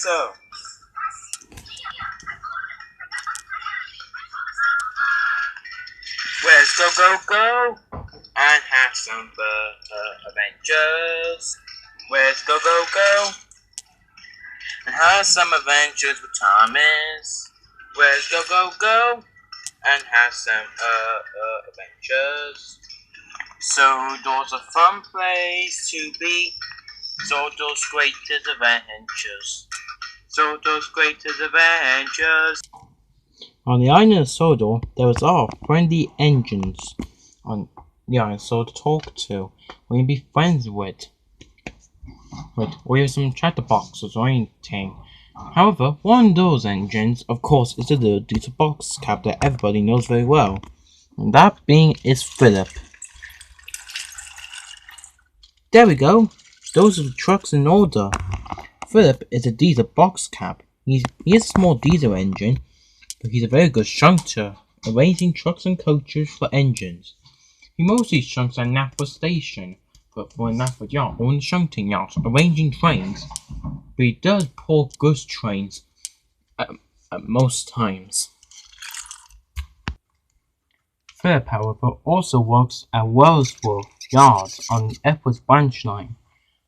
answer. Let's go and have some adventures. Let's go and have some adventures with Thomas. Let's go and have some adventures. Sodor's a fun place to be. Sodor's greatest adventures. Sodor's greatest adventures. On the island of Sodor, there was all friendly engines on the island Sodor to talk to, or you'd be friends with, or even some chatterboxes or anything. However, one of those engines, of course, is the little diesel box cab that everybody knows very well, and that being is Phillp. There we go. Those are the trucks in order. Phillp is a diesel box cab. He has a small diesel engine, but he's a very good shunter, arranging trucks and coaches for engines. He mostly shunts at Nappa Station, but for a Nappa yacht or in a shunting yacht, arranging trains. But he does pull goods trains at most times. Phillp, however, also works at Wellsworth Yards on the Epis branch line.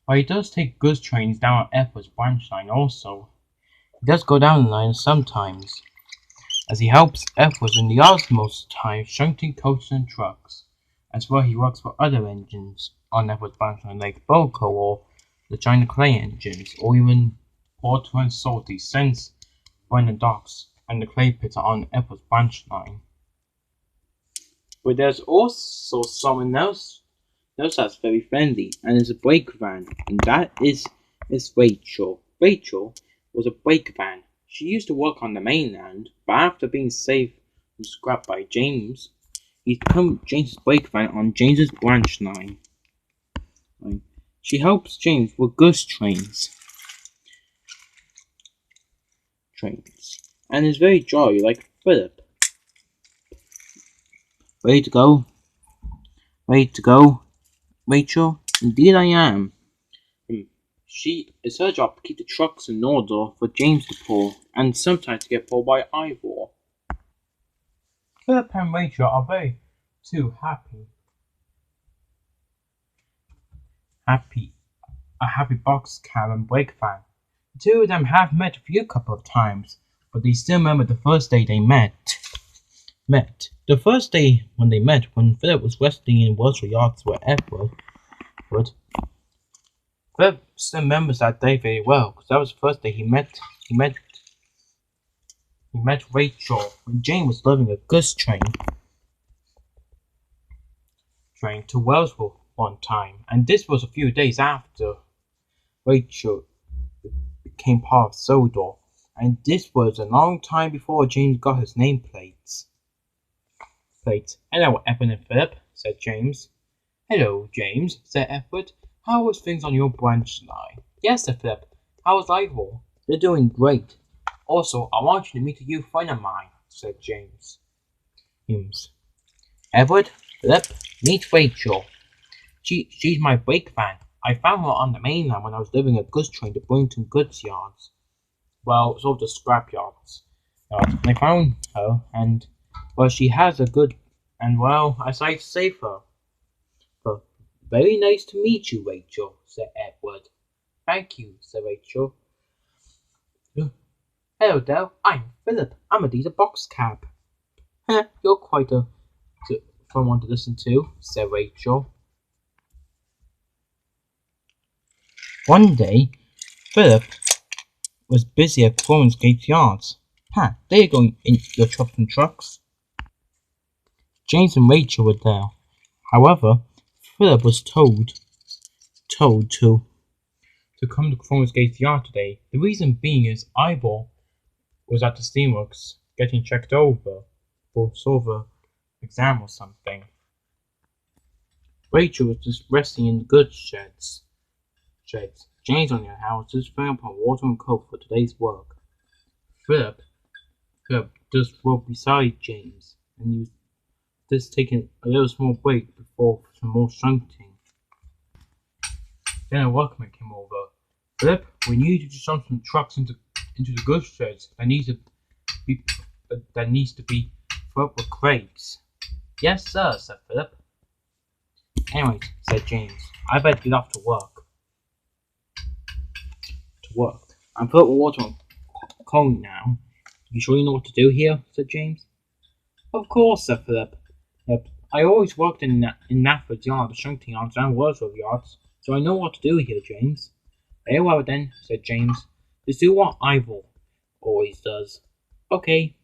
While he does take goods trains down at Epis branch line also, he does go down the line sometimes, as he helps Epis in the yards most of the time shunting coaches and trucks. As well, he works for other engines on Epis branch line like Boco or the China Clay engines, or even Porter and Salty since Brennan Docks and the Clay Pits are on Epis branch line. But there's also someone else that's very friendly and is a brake van, and that is Rachel. Rachel was a brake van. She used to work on the mainland, but after being saved from scrap by James, he's become James's brake van on James's branch line. She helps James with goods trains, and is very jolly like Phillp. Ready to go? Rachel? Indeed I am. It's her job to keep the trucks in order for James to pull, and sometimes to get pulled by Ivor. Phillp and Rachel are very a happy box cab and brake van. The two of them have met a few couple of times, but they still remember the first day they met. The first day when they met, when Phillp was resting in Wellsworth Yards with Edward. Phillp still remembers that day very well, because that was the first day he met Rachel when Jane was loading a goods train to Wellsworth one time, and this was a few days after Rachel became part of Sodor, and this was a long time before James got his nameplates. Hello, Emmett and Phillp, said James. Hello, James, said Edward. How was things on your branch line? Yes, said Phillp. How was Ivor? They're doing great. Also, I want you to meet a new friend of mine, said James. Edward, Phillp, meet Rachel. She's my brake van. I found her on the mainland when I was living a goods train to Burlington goods yards. Well, sort of the scrap yards. I found her, and well, she has a good, and well, I decided to save her. But very nice to meet you, Rachel, said Edward. Thank you, said Rachel. Hello there, I'm Phillp. I'm a diesel box cab. You're quite a fun one to listen to, said Rachel. One day, Phillp was busy at Performance Gate Yards. They're going in your chops and trucks. James and Rachel were there. However, Phillp was told to come to Performance Gate Yard today. The reason being is Ivor was at the steamworks getting checked over for sort of an exam or something. Rachel was just resting in the goods sheds. James on your house just filling up on water and coke for today's work. Phillp just rode beside James, and he was just taking a little small break before some more shunting. Then a workman came over. Phillp, we need you to shunt some trucks into into the goods sheds that needs to be filled with crates. Yes, sir, said Phillp. Anyways, said James, I better get off to work. I'm filled with water on cone now. You sure you know what to do here? Said James. Of course, said Phillp. Yep. I always worked in Nafford's yard, the shunting yards, and Wordsworth yards, so I know what to do here, James. Very well then, said James. Just do what Ivor always does. Okay.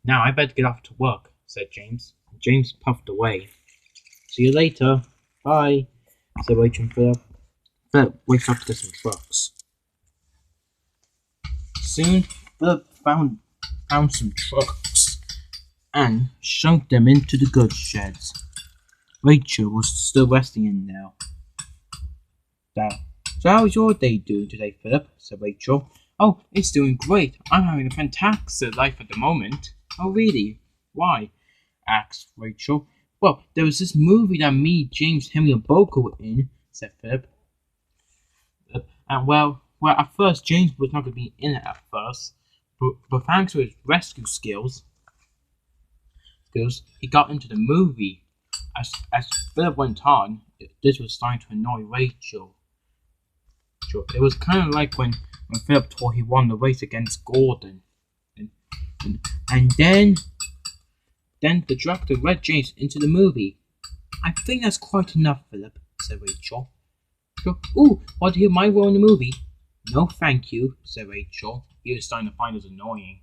Now I better get off to work, said James. James puffed away. See you later. Bye, said Rachel and Phillp. Phillp wakes up to get some trucks. Soon, Phillp found some trucks and sunk them into the goods sheds. Rachel was still resting in there. So how's your day doing today, Phillp? Said Rachel. Oh, it's doing great. I'm having a fantastic life at the moment. Oh, really? Why? Asked Rachel. Well, there was this movie that me, James, Henry, and Boca were in, said Phillp. And well, at first, James was not going to be in it at first, but thanks to his rescue skills, he got into the movie. As Phillp went on, this was starting to annoy Rachel. It was kind of like when Phillp thought he won the race against Gordon. And then the director read James into the movie. I think that's quite enough, Phillp, said Rachel. Ooh, want to hear my role in the movie? No, thank you, said Rachel. He was starting to find us annoying.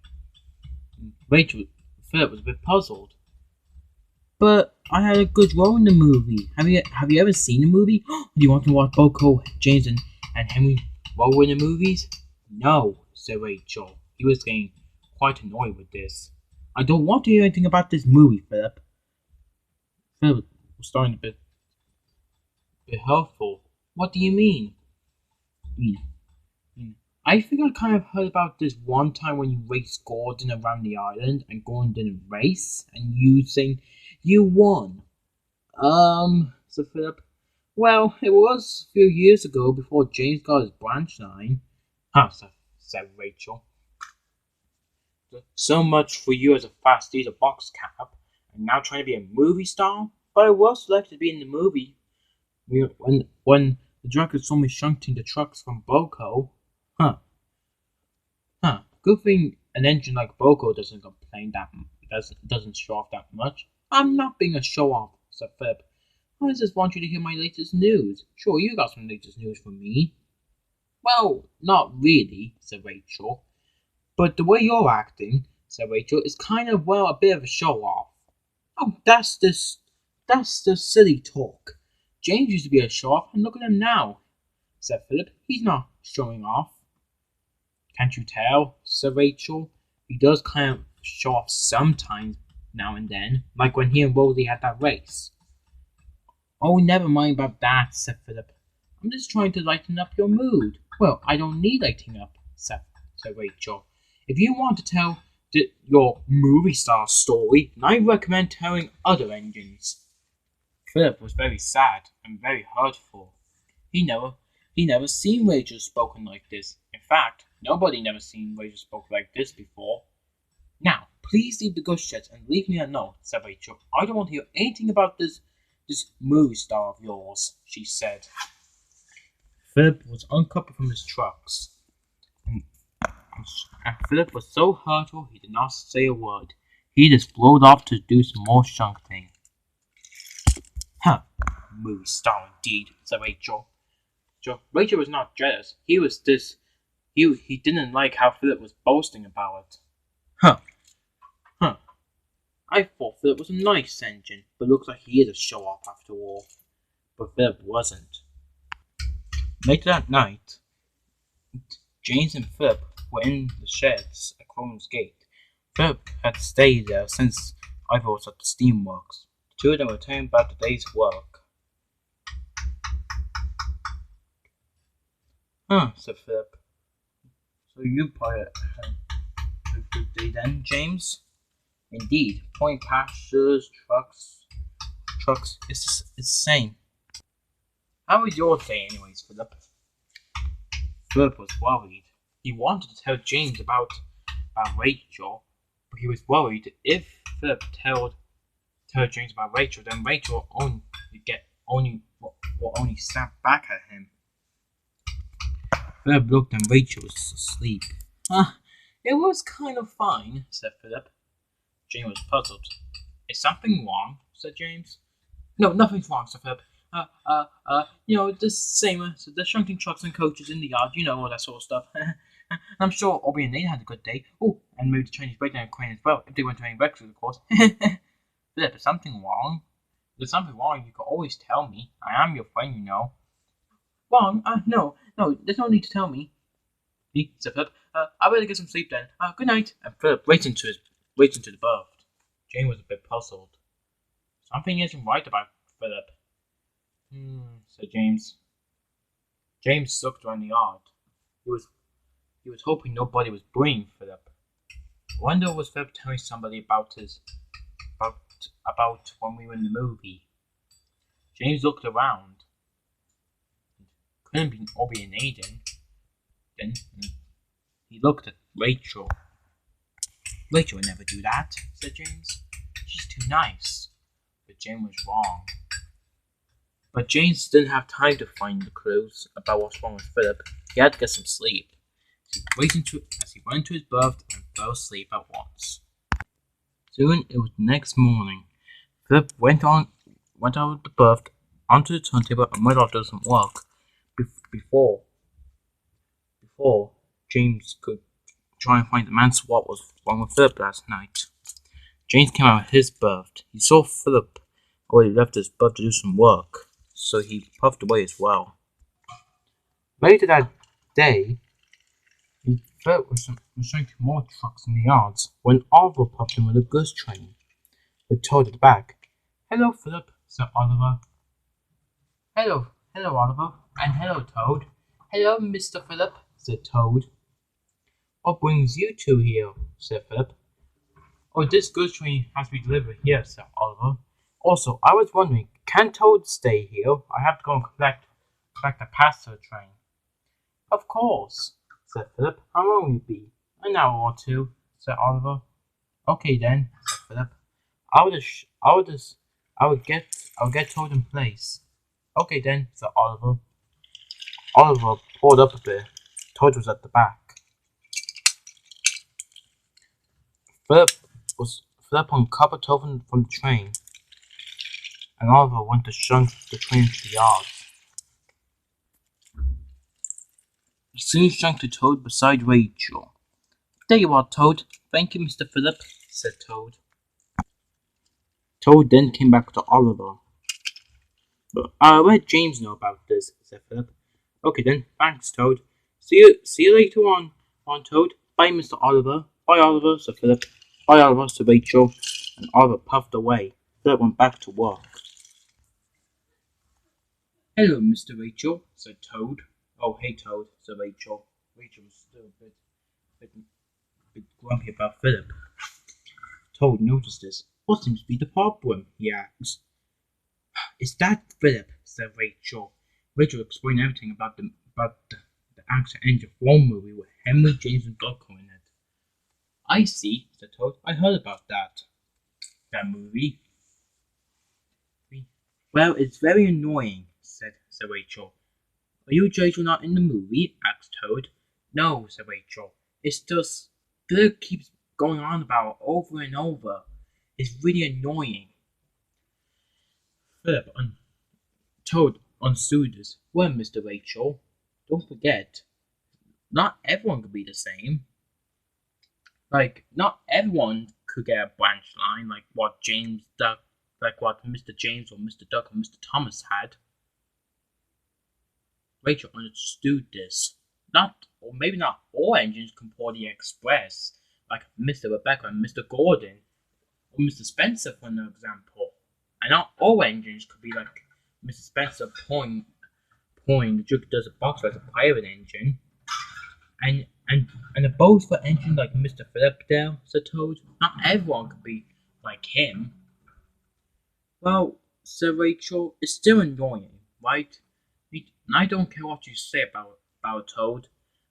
Phillp was a bit puzzled. But I had a good role in the movie. Have you ever seen the movie? Do you want to watch Boco, James, and Henry role in the movies? No, said Rachel. He was getting quite annoyed with this. I don't want to hear anything about this movie, Phillp. Phillp was starting to be hurtful. What do you mean? I think I kind of heard about this one time when you raced Gordon around the island and Gordon didn't race and you saying you won. Said Phillp. Well, it was a few years ago before James got his branch line. Said Rachel. So much for you as a fast eater box cap and now trying to be a movie star? But I was selected to be in the movie when the director saw me shunting the trucks from Boco. Good thing an engine like Boco doesn't show off that much. I'm not being a show off, said Phillp. I just want you to hear my latest news. Sure, you got some latest news from me. Well, not really, said Rachel. But the way you're acting, said Rachel, is kind of, well, a bit of a show off. Oh, that's the silly talk. James used to be a show off, and look at him now, said Phillp. He's not showing off. Can't you tell, said Rachel. He does kind of show off sometimes, now and then, like when he and Rosie had that race. Oh, never mind about that, said Phillp. I'm just trying to lighten up your mood. Well, I don't need lightening up, said Rachel. If you want to tell your movie star story, then I recommend telling other engines. Phillp was very sad and very hurtful. He never seen Rachel spoken like this. In fact, nobody never seen Rachel spoke like this before. Now, please leave the goods sheds and leave me a note, said Rachel. I don't want to hear anything about this movie star of yours, she said. Phillp was uncoupled from his trucks. And Phillp was so hurtful he did not say a word. He just flowed off to do some more shunting. Movie star indeed, said Rachel. Rachel was not jealous. He didn't like how Phillp was boasting about it. I thought Phillp was a nice engine, but looks like he is a show-off after all. But Phillp wasn't. Later that night, James and Phillp were in the sheds at Cronin's Gate. Phillp had stayed there since Ivor was at the steamworks. The two of them were telling about the day's work. Said Phillp. So you probably had a good day then, James? Indeed, pouring pastures, trucks, it's the same. How was your day anyways, Phillp? Phillp was worried. He wanted to tell James about Rachel, but he was worried if Phillp tell James about Rachel, then Rachel will only snap back at him. Phillp looked and Rachel was asleep. It was kind of fine, said Phillp. James was puzzled. Is something wrong? Said James. No, nothing's wrong, said Phillp. The same, so the shunting trucks and coaches in the yard, all that sort of stuff. I'm sure Obi and Nate had a good day. Oh, and maybe the Chinese breakdown crane as well, if they went to any breakfast, of course. Phillp, is something wrong? If there's something wrong, you can always tell me. I am your friend, Wrong? No, there's no need to tell me. Said Phillp. I better get some sleep then. Good night. And Phillp went into the berth. Jane was a bit puzzled. Something isn't right about Phillp. Said James. James looked around the yard. He was hoping nobody was bullying Phillp. I wonder was Phillp telling somebody about when we were in the movie. James looked around. Couldn't be Obi and Aiden. Then he looked at Rachel. Rachel would never do that, said James. She's too nice. But James was wrong. But James didn't have time to find the clues about what's wrong with Phillp. He had to get some sleep. As he went into his berth and fell asleep at once. Soon it was the next morning. Phillp went out of the berth onto the turntable and went off to do some work before James could try and find the answer what was wrong with Phillp last night. James came out of his berth. He saw Phillp already left his berth to do some work, so he puffed away as well. Later that day, Phillp was showing to more trucks in the yards when Oliver popped in with a goods train, with Toad at the back. Hello, Phillp, said Oliver. Hello, Oliver, and hello, Toad. Hello, Mr. Phillp, said Toad. What brings you two here? Said Phillp. Oh, this goods train has to be delivered here, said Oliver. Also, I was wondering, can Toad stay here? I have to go and collect the passenger train. Of course, said Phillp. How long will you be? An hour or two, said Oliver. Okay then, said Phillp. I'll get Toad in place. Okay then, said Oliver. Oliver pulled up a bit. Toad was at the back. Phillp uncoupled Toad from the train, and Oliver went to shunt the train to the yard. He soon shunked to Toad beside Rachel. There you are, Toad. Thank you, Mr. Phillp, said Toad. Toad then came back to Oliver. But I'll let James know about this, said Phillp. Okay then, thanks, Toad. See you later on, Toad. Bye, Mr. Oliver. Bye, Oliver, said Phillp. Bye, Oliver, said Rachel. And Oliver puffed away. Phillp went back to work. Hello, Mr. Rachel, said Toad. Oh, hey, Toad, said Rachel. Rachel was still a bit grumpy about Phillp. Toad noticed this. What seems to be the problem? He asked. Is that Phillp? Said Rachel. Rachel explained everything about the Action Engine 4 movie with Henry James and Dogco in it. I see, said Toad. I heard about that movie. Well, it's very annoying, said Rachel. Are you sure you're not in the movie? Asked Toad. No, said Rachel. It's just Phillp keeps going on about it over and over. It's really annoying. Phillp and Toad understood this. Well, Mr. Rachel, don't forget, not everyone could be the same. Like, not everyone could get a branch line like what Mr. James or Mr. Duck or Mr. Thomas had. Rachel understood this. Or maybe not all engines can pull the express, like Mr. Rebecca and Mr. Gordon, or Mr. Spencer, for an example. And not all engines could be like Mr. Spencer pulling the Duke does a box as a pirate engine. And a boat for engine like Mr. Phillp there, said Toad. Not everyone could be like him. Well, said Rachel, it's still annoying, right? And I don't care what you say about Toad.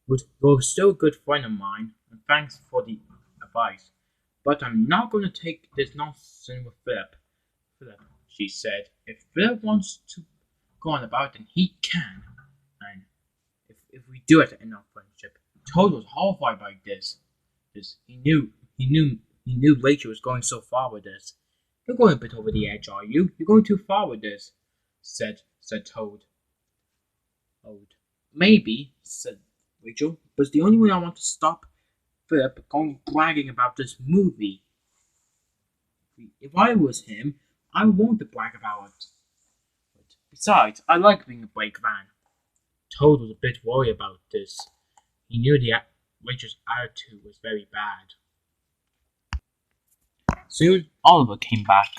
But you're still a good friend of mine, and thanks for the advice. But I'm not going to take this nonsense with Phillp. Phillp, she said, if Phillp wants to go on about it, then he can. And if we do at the end of friendship, Toad was horrified by this. He knew Rachel was going so far with this. You're going a bit over the edge, are you? You're going too far with this, said Toad. Maybe, said Rachel, but it's the only way I want to stop Phillp going bragging about this movie. If I was him, I would want to brag about it. But besides, I like being a brake van. Toad was a bit worried about this. He knew Rachel's attitude was very bad. Soon, Oliver came back.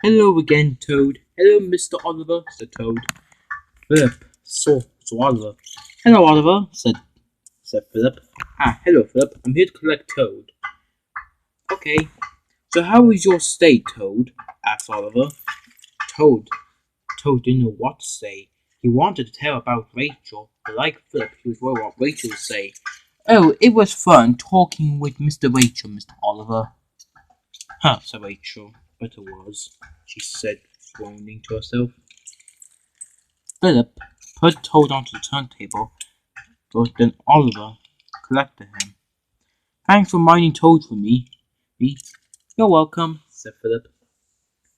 Hello again, Toad. Hello, Mr. Oliver, said Toad. Phillp saw Oliver. Hello, Oliver, said Phillp. Hello, Phillp. I'm here to collect Toad. Okay. So how is your stay, Toad? Asked Oliver. Toad didn't know what to say. He wanted to tell about Rachel, but like Phillp, he was worried what Rachel would say. Oh, it was fun talking with Mr. Rachel, Mr. Oliver. Said Rachel. But it was, she said, groaning to herself. Phillp put Toad onto the turntable, but then Oliver collected him. Thanks for minding Toad for me. You're welcome, said Phillp.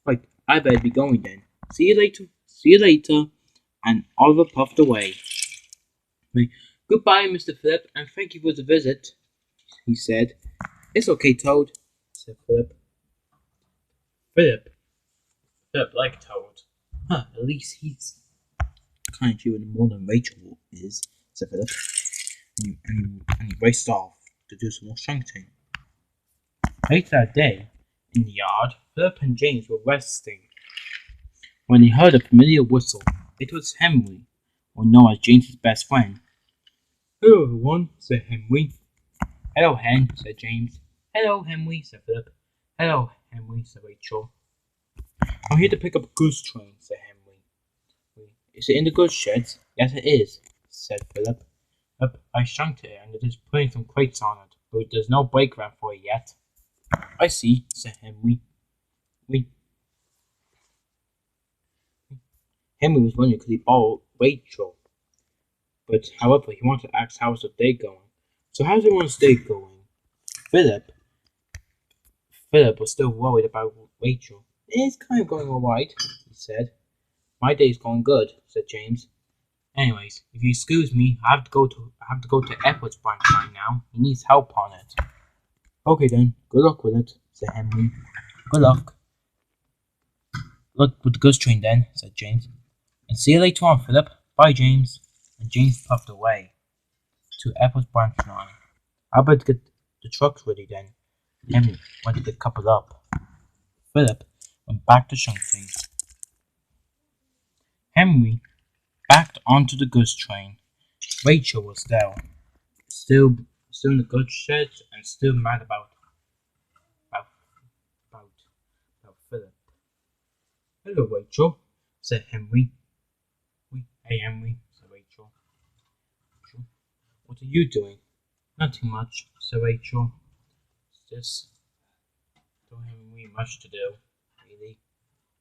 Right, I better be going then. See you later. And Oliver puffed away. Goodbye, Mr. Phillp, and thank you for the visit, he said. It's okay, Toad, said Phillp. Phillp liked Toad. At least he's kind to you more than Rachel is, said Phillp. And he raced off to do some more shunting. Later that day, in the yard, Phillp and James were resting when they heard a familiar whistle. It was Henry, or known as James's best friend. Hello, everyone, said Henry. Hello, Hen, said James. Hello, Henry, said Phillp. Hello, Henry, said Rachel. I'm here to pick up a goods train, said Henry. Is it in the goods sheds? Yes, it is, said Phillp. I shunked it and it is putting some crates on it, but there's no brake ramp for it yet. I see, said Henry. Henry was wondering could he borrow Rachel, but however he wanted to ask how's the day going. So how's everyone's day going? Phillp was still worried about Rachel. It's kind of going alright, he said. My day's going good, said James. Anyways, if you excuse me, I have to go to Edward's branch right now. He needs help on it. Okay then, good luck with it, said Henry. Good luck. Luck with the goods train then, said James. And see you later on, Phillp. Bye, James. And James puffed away to Edward's branch line. I better get the trucks ready then. Henry went to get coupled up. Phillp went back to shunting. Henry backed onto the goods train. Rachel was there, still in the goods shed and still mad about Phillp. Hello, Rachel, said Henry. Hey, Henry, said Rachel. What are you doing? Nothing much, said Rachel. Just don't have really much to do, really.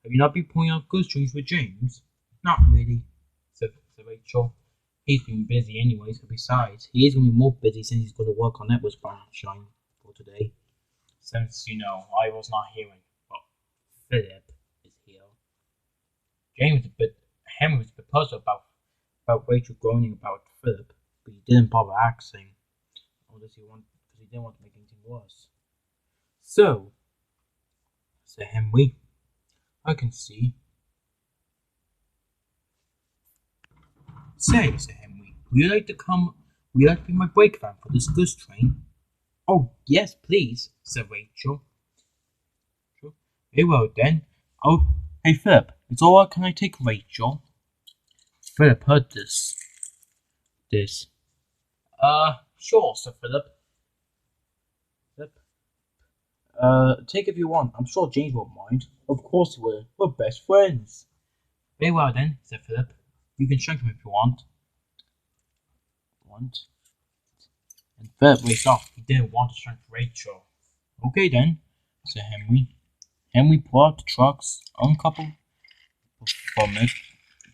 Have you not been pulling out goods trains with James? Not really, said Rachel. He's been busy anyway, so besides, he is going to be more busy since he's got to work on Edward's branch line for today. Since, I was not here but Phillp is here. Henry was a bit puzzled about Rachel groaning about Phillp, but he didn't bother asking. Because he didn't want to make anything worse. So, said Henry, I can see. Say, said Henry, would you like to be my brake van for this goods train? Oh, yes, please, said Rachel. Very well then. Oh, hey Phillp, it's alright, can I take Rachel? Phillp heard this. Sure, said Phillp. Take if you want. I'm sure James won't mind. Of course he will. We're best friends. Very well then, said Phillp. You can strengthen him if you want. And Phillp raced off. He didn't want to strengthen Rachel. Okay then, said Henry. Henry pulled out the trucks, uncoupled from it,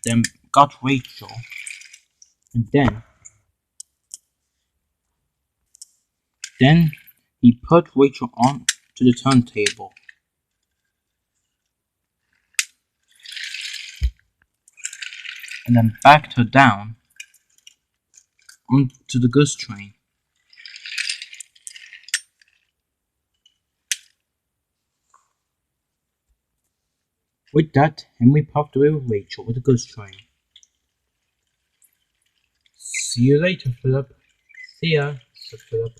then got Rachel, and then he put Rachel on to the turntable. And then backed her down onto the goods train. With that, Henry puffed away with Rachel with the goods train. See you later, Phillp. See ya, said Phillp.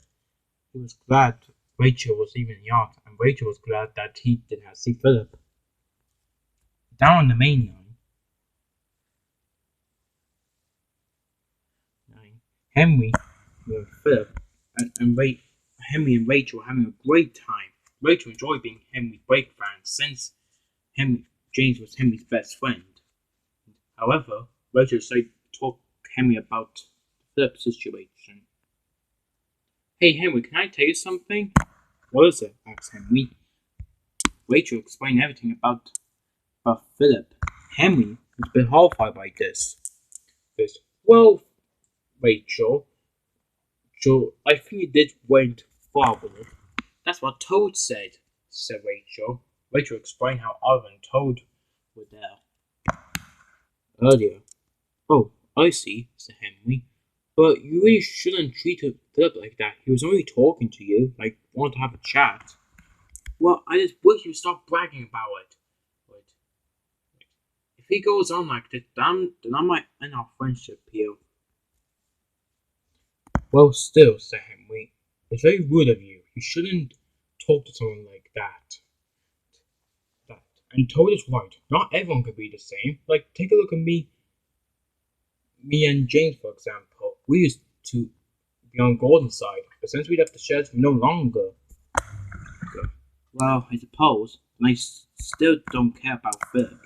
He was glad Rachel was even young, and Rachel was glad that he didn't have to see Phillp. Down on the main line, Henry and Phillp Henry and Rachel were having a great time. Rachel enjoyed being Henry's brake fan since James was Henry's best friend. However, Rachel decided to talk to Henry about the Phillp situation. Hey Henry, can I tell you something? What is it? Asked Henry. Rachel explained everything about Phillp. Henry was a bit horrified by this. Well, Rachel, I think you did went far with it. That's what Toad said Rachel. Rachel explained how Owen and Toad were there earlier. Oh, I see, said Henry. But you really shouldn't treat Phillp like that. He was only talking to you, like want to have a chat. Well, I just wish you would stop bragging about it. But if he goes on like this, then I might end our friendship here. Well, still, said Henry, it's very rude of you. You shouldn't talk to someone like that. And Toad is right. Not everyone can be the same. Like, take a look at me and James, for example. We used to be on Gordon's side, but since we left the sheds, we're no longer. Well, I suppose, and I still don't care about Phillp.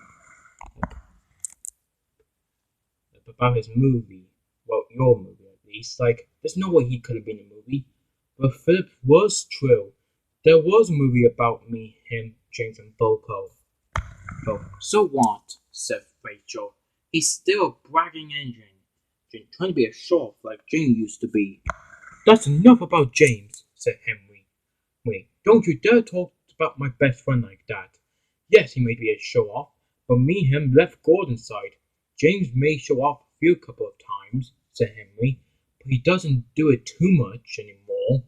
About his movie. Well, your movie at least. Like, there's no way he could have been a movie. But Phillp was true. There was a movie about me, him, James, and Boko. Oh, so what? Said Rachel. He's still a bragging engine, trying to be a show-off like James used to be. That's enough about James, said Henry. Wait, don't you dare talk about my best friend like that. Yes, he may be a show-off, but me and him left Gordon's side. James may show off a few couple of times, said Henry, but he doesn't do it too much anymore.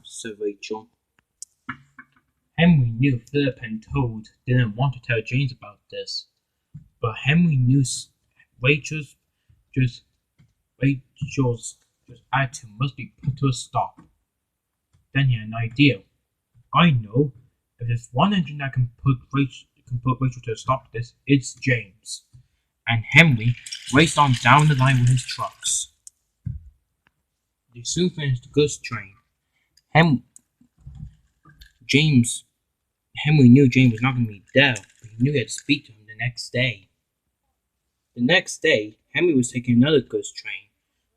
Said Rachel. Henry knew Phillp and Toad didn't want to tell James about this, but Henry knew Rachel's attitude must be put to a stop. Then he had an idea. I know, if there's one engine that can put Rachel to a stop this, it's James. And Henry raced on down the line with his trucks. They soon finished the goods train. Henry knew James was not going to be there, but he knew he had to speak to him the next day. The next day, Henry was taking another goods train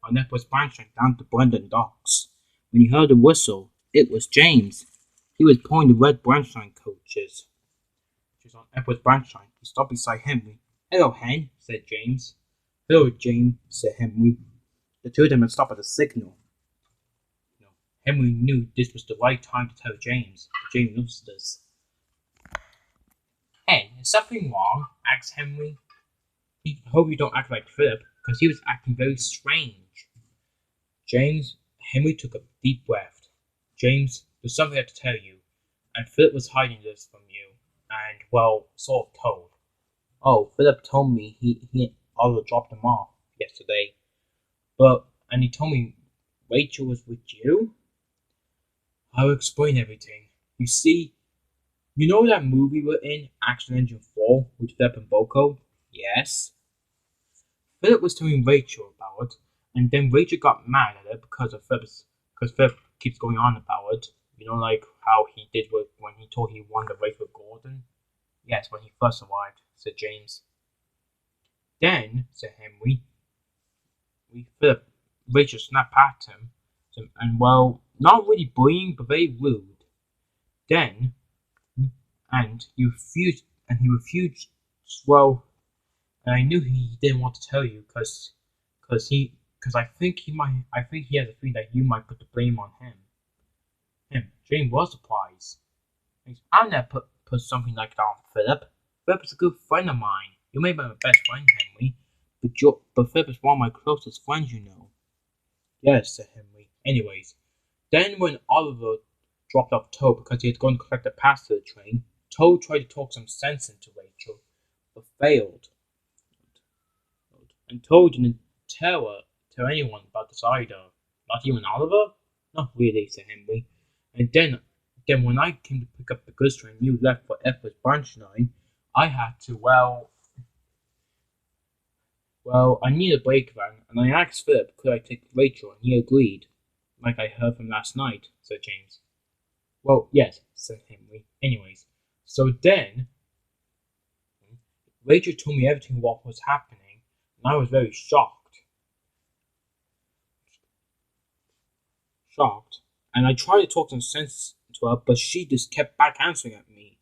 on Epis branch line down to Brendan Docks. When he heard a whistle, it was James. He was pulling the red branch line coaches, which was on Epis branch line. He stopped beside Henry. Hello, Hen, said James. Hello, James, said Henry. The two of them had stopped at a signal. Henry knew this was the right time to tell James, but James knows this. Hey, is something wrong? Asked Henry. I hope you don't act like Phillp, because he was acting very strange. Henry took a deep breath. James, there's something I have to tell you, and Phillp was hiding this from you, and, well, sort of told. Oh, Phillp told me he also dropped him off yesterday, and he told me Rachel was with you? I'll explain everything. You see, you know that movie we're in, Action Engine 4, with Phillp and Boko? Yes. Phillp was telling Rachel about it, and then Rachel got mad at it because Phillp keeps going on about it. You know, like how he did when he told he won the race with Gordon? Yes, when he first arrived, said James. Then, said Henry, Phillp, Rachel snapped at him, and well, not really bullying, but very rude. Then, and he refused, well, and I knew he didn't want to tell you, because I think he has a feeling that you might put the blame on him. James was surprised. I'll never put something like that on Phillp. Phillp is a good friend of mine. You may be my best friend, Henry, but Phillp is one of my closest friends, you know. Yes, said Henry. Anyways, then when Oliver dropped off Toad because he had gone to collect the pass to the train, Toad tried to talk some sense into Rachel, but failed. And Toad didn't tell anyone about this either. Not even Oliver? Not really, said Henry. And then when I came to pick up the goods train you left for Epis branch line, I had to, well, I needed a brake van, and I asked Phillp could I take Rachel, and he agreed. Like I heard from last night, said James. Well, yes, said Henry. Anyways, so then Rachel told me everything what was happening, and I was very shocked. And I tried to talk some sense to her, but she just kept back answering at me.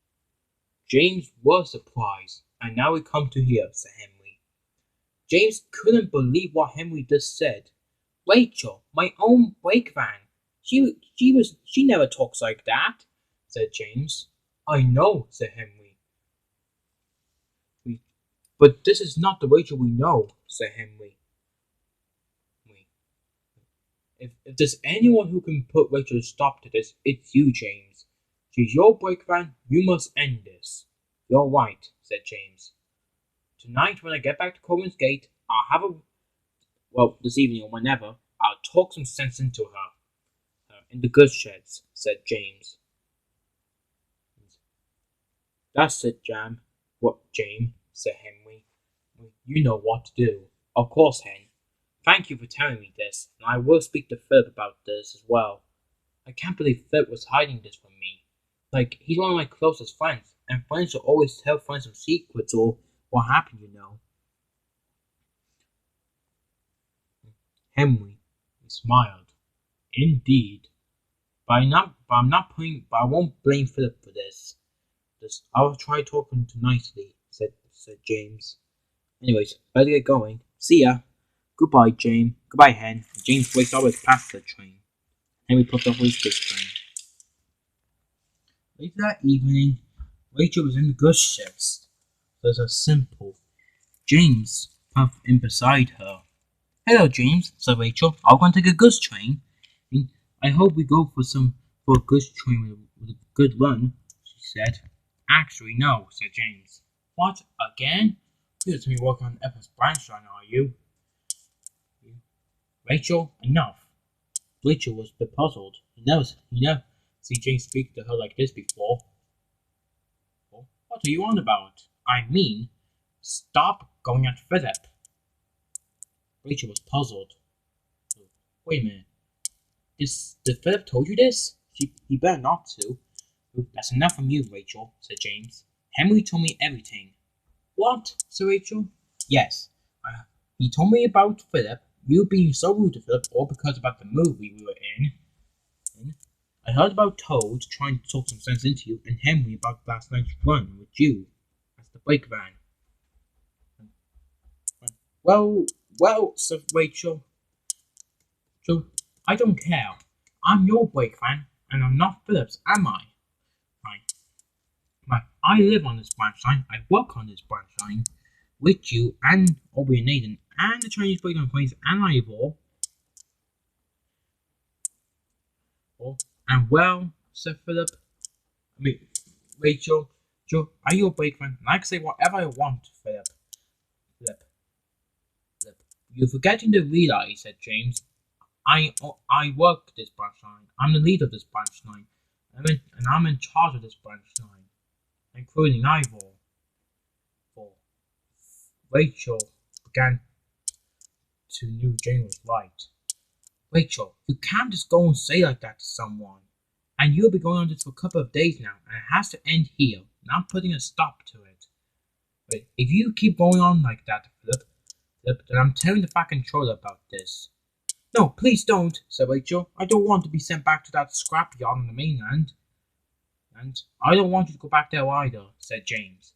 James was surprised, and now we come to here, said Henry. James couldn't believe what Henry just said. Rachel, my own brake van. She never talks like that, said James. I know, said Henry. But this is not the Rachel we know, said Henry. If there's anyone who can put Rachel a stop to this, it's you, James. She's your brake van, you must end this. You're right, said James. Tonight when I get back to Coleman's Gate, this evening or whenever, I'll talk some sense into her. In the goods sheds, said James. That's it, James, said Henry. You know what to do. Of course, Hen. Thank you for telling me this, and I will speak to Phillp about this as well. I can't believe Phillp was hiding this from me. Like, he's one of my closest friends, and friends will always tell friends some secrets or what happened, you know. Henry smiled. Indeed. But I won't blame Phillp for this. I'll try talking to nicely, said James. Anyways, better get going. See ya. Goodbye, James. Goodbye, Hen. James raced always past the train. Henry put off his goods train. Later that evening, Rachel was in the goods sheds. There's a simple. James puffed in beside her. Hello, James, said Rachel. Are we going to take a goods train? I hope we go for a goods train with a good run, she said. Actually, no, said James. What, again? You're to be working on Epis branch line, are you? Rachel, enough. Rachel was bepuzzled. He never seen James speak to her like this before. What are you on about? I mean, stop going at Phillp. Rachel was puzzled. Wait a minute. Did Phillp told you this? He better not to. That's enough from you, Rachel, said James. Henry told me everything. What? said Rachel. Yes. He told me about Phillp. You being so rude to Phillp, all because about the movie we were in. I heard about Toad trying to talk some sense into you, and Henry about last night's run with you as the brake van. Well, said Rachel. So, I don't care. I'm your brake van, and I'm not Phillp's, am I? I live on this branch line, I work on this branch line, with you and Owen and Nathan, and the Chinese breakdown employees, and Ivor. And well, said Rachel, are you a brake van? And I can say whatever I want, Phillp. You're forgetting to realize, said James. I work this branch line. I'm the leader of this branch line. And I'm in charge of this branch line, including Ivor. Rachel began to knew Jane was right. Rachel, you can't just go and say like that to someone. And you'll be going on this for a couple of days now, and it has to end here. And I'm putting a stop to it. But if you keep going on like that, Phillp, then I'm telling the Fat Controller about this. No, please don't, said Rachel. I don't want to be sent back to that scrapyard on the mainland. And I don't want you to go back there either, said James.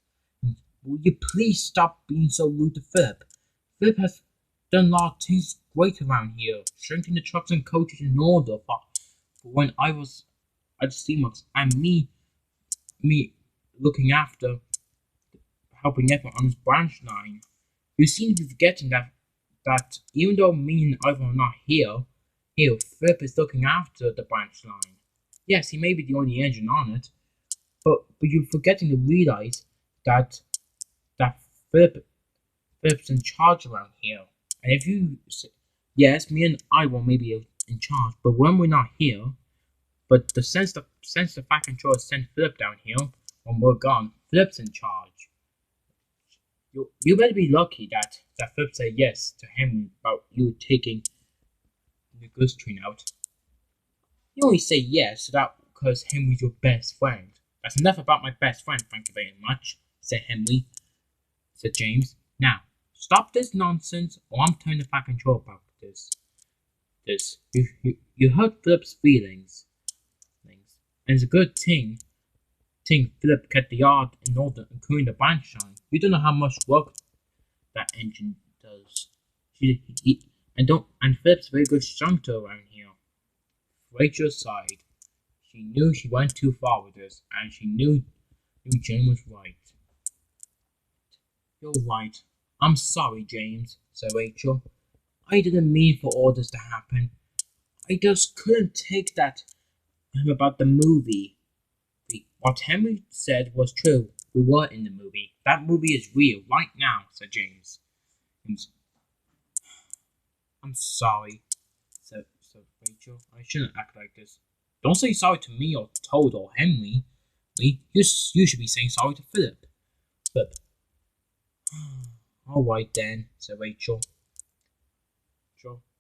Will you please stop being so rude to Phillp? Phillp has done a lot of things great around here, shrinking the trucks and coaches in order for when I was at the steamworks, and me looking after helping Emmett on his branch line. You seem to be forgetting that even though me and Ivan are not here, Phillp is looking after the branch line. Yes, he may be the only engine on it, but you're forgetting to realize that Phillp's in charge around here. And if you, yes, me and Ivan may be in charge, but when we're not here, but since the Fat Controller sent Phillp down here, when we're gone, Phillp's in charge. You better be lucky that Phillp said yes to Henry about you taking the goods train out. You only say yes to that because Henry's your best friend. That's enough about my best friend, thank you very much, said Henry. Said James. Now, stop this nonsense or I'm telling the Fat Controller about this. You hurt Phillp's feelings. And it's a good thing Phillp kept the yard in order, including the branch line. You don't know how much work that engine does. And Phillp's a very good instructor around here. Rachel sighed. She knew she went too far with this, and she knew Jane was right. You're right. I'm sorry, James, said Rachel. I didn't mean for all this to happen. I just couldn't take that about the movie. What Henry said was true. We were in the movie. That movie is real right now, said James. I'm sorry, said Rachel. I shouldn't act like this. Don't say sorry to me or Toad or Henry. You should be saying sorry to Phillp. All right then, said Rachel.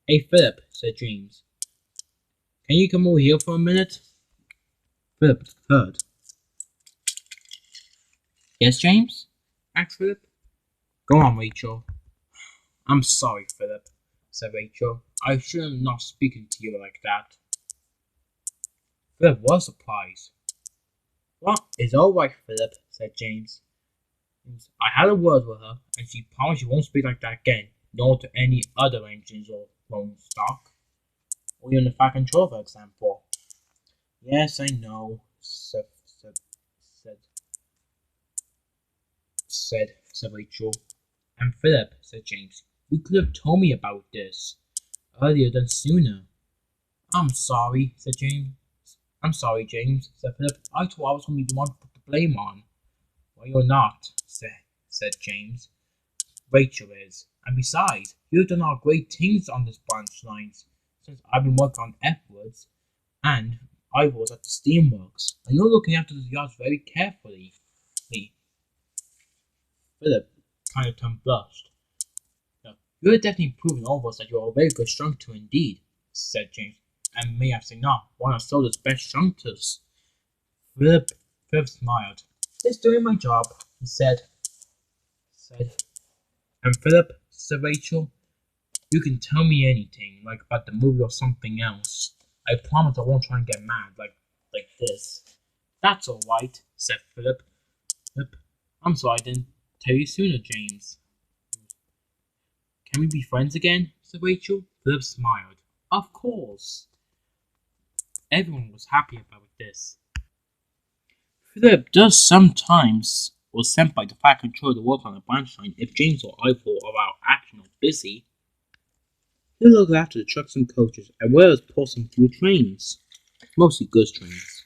Hey Phillp, said James. Can you come over here for a minute? Phillp heard. Yes, James? Asked Phillp. Go on, Rachel. I'm sorry, Phillp, said Rachel. I shouldn't not speaking to you like that. Phillp was surprised. Well, it's all right, Phillp, said James. I had a word with her, and she promised she won't speak like that again, nor to any other engines or rolling stock. Or even the Fat Controller, for example. Yes, I know, said Rachel. And Phillp, said James, you could have told me about this earlier than sooner. I'm sorry, said James. I'm sorry, James, said Phillp. I thought I was going to be the one to put the blame on. Well, you're not, said James. Rachel is. And besides, you've done all great things on this branch lines since I've been working on Edwards, and I was at the steamworks, and you're looking after the yards very carefully. Phillp kind of turned blushed. No, you're definitely proving all of us that you're a very good instructor indeed, said James, and may I say not, one of Sodor's best instructors. Phillp smiled. Just doing my job, he said. And Phillp, said Rachel, you can tell me anything, like about the movie or something else. I promise I won't try and get mad like this. That's all right, said Phillp. I'm sorry I didn't tell you sooner, James. Can we be friends again? Said Rachel. Phillp smiled. Of course. Everyone was happy about this. Phillp does sometimes was sent by the Fat Controller to work on the branch line if James or I are out acting or busy. He looked after the trucks and coaches as well as pull some few trains, mostly goods trains.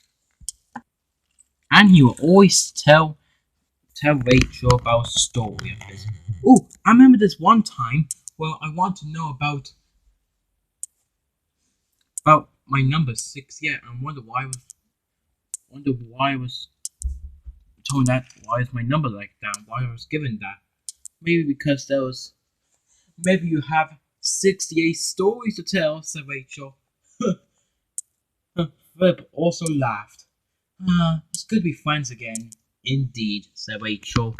And he would always tell Rachel about a story of his. Oh, I remember this one time where I want to know about my number 6. Yeah, I wonder why I was told that. Why is my number like that? Why I was given that? Maybe because maybe you have 68 stories to tell, said Rachel. Phillp also laughed. It's good to be friends again. Indeed, said Rachel.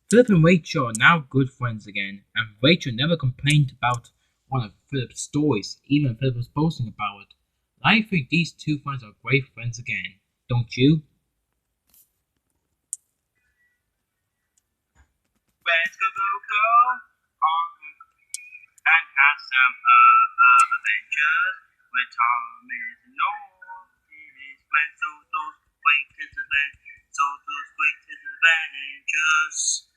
Phillp and Rachel are now good friends again, and Rachel never complained about one of Phillip's stories, even if Phillip was boasting about it. I think these two friends are great friends again, don't you? Let's go on and have some adventures with Thomas and his friends. So those greatest adventures.